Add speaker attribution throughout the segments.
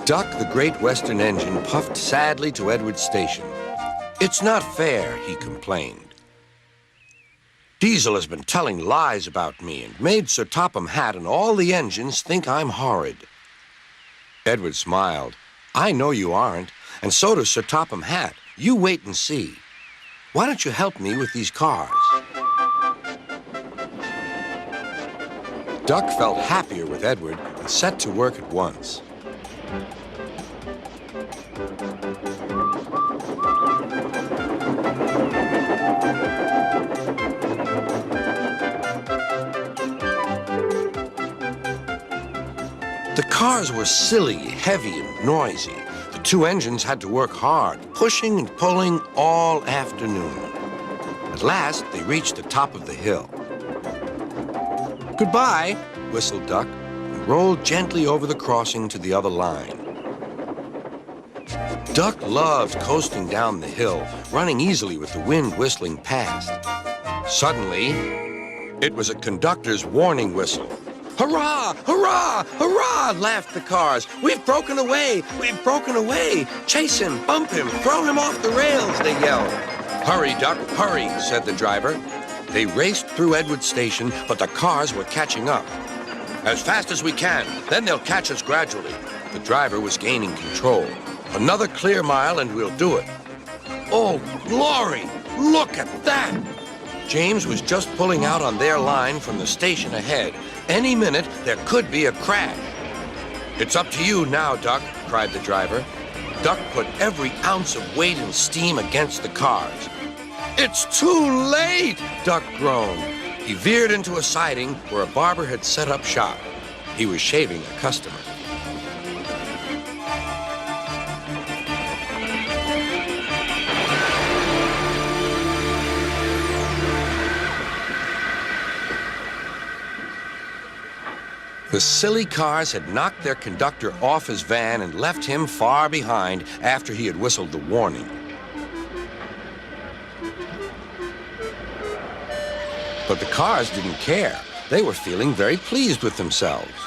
Speaker 1: Duck, the Great Western Engine, puffed sadly to Edward's station. "It's not fair," he complained. "Diesel has been telling lies about me and made Sir Topham Hatt and all the engines think I'm horrid." Edward smiled. "I know you aren't, and so does Sir Topham Hatt. You wait and see. Why don't you help me with these cars?" Duck felt happier with Edward and set to work at once. The cars were silly, heavy, and noisy. The two engines had to work hard, pushing and pulling all afternoon. At last, they reached the top of the hill. "Goodbye," whistled Duck, and rolled gently over the crossing to the other line. Duck loved coasting down the hill, running easily with the wind whistling past. Suddenly, it was a conductor's warning whistle. "Hurrah! Hurrah! Hurrah!" laughed the cars. "We've broken away! We've broken away! Chase him! Bump him! Throw him off the rails!" they yelled. "Hurry, Duck, hurry!" said the driver. They raced through Edward Station, but the cars were catching up. "As fast as we can, then they'll catch us gradually." The driver was gaining control. "Another clear mile and we'll do it." "Oh, glory! Look at that!" James was just pulling out on their line from the station ahead. Any minute, there could be a crash. "It's up to you now, Duck," cried the driver. Duck put every ounce of weight and steam against the cars. "It's too late!" Duck groaned. He veered into a siding where a barber had set up shop. He was shaving a customer. The silly cars had knocked their conductor off his van and left him far behind after he had whistled the warning. But the cars didn't care. They were feeling very pleased with themselves.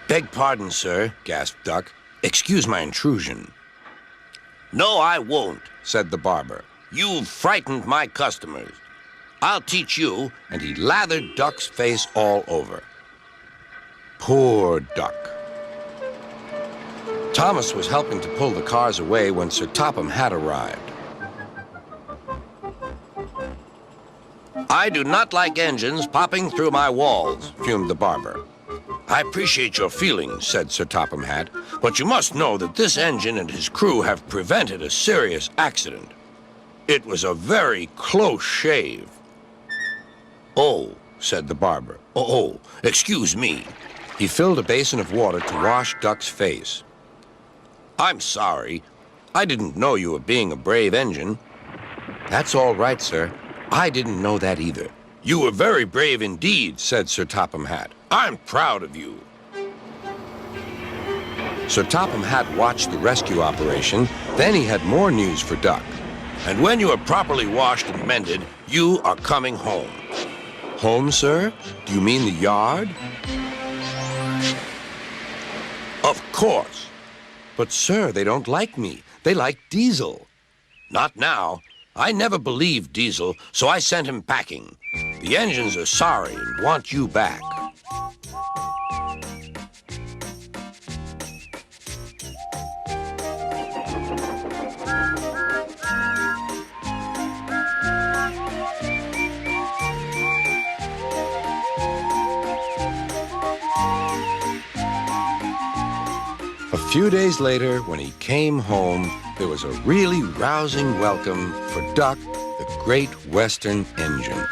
Speaker 1: "Beg pardon, sir," gasped Duck. "Excuse my intrusion." "No, I won't," said the barber. "You've frightened my customers. I'll teach you," and he lathered Duck's face all over. Poor Duck. Thomas was helping to pull the cars away when Sir Topham Hatt arrived. "I do not like engines popping through my walls," fumed the barber. "I appreciate your feelings," said Sir Topham Hatt, "but you must know that this engine and his crew have prevented a serious accident. It was a very close shave." "Oh," said the barber. Oh, excuse me." He filled a basin of water to wash Duck's face. "I'm sorry. I didn't know you were being a brave engine." "That's all right, sir. I didn't know that either." "You were very brave indeed," said Sir Topham Hatt. "I'm proud of you." Sir Topham Hatt watched the rescue operation. Then he had more news for Duck. "And when you are properly washed and mended, you are coming home." "Home, sir? Do you mean the yard?" "Of course." "But, sir, they don't like me. They like Diesel." "Not now. I never believed Diesel, so I sent him packing. The engines are sorry and want you back." A few days later, when he came home, there was a really rousing welcome for Duck, the Great Western Engine.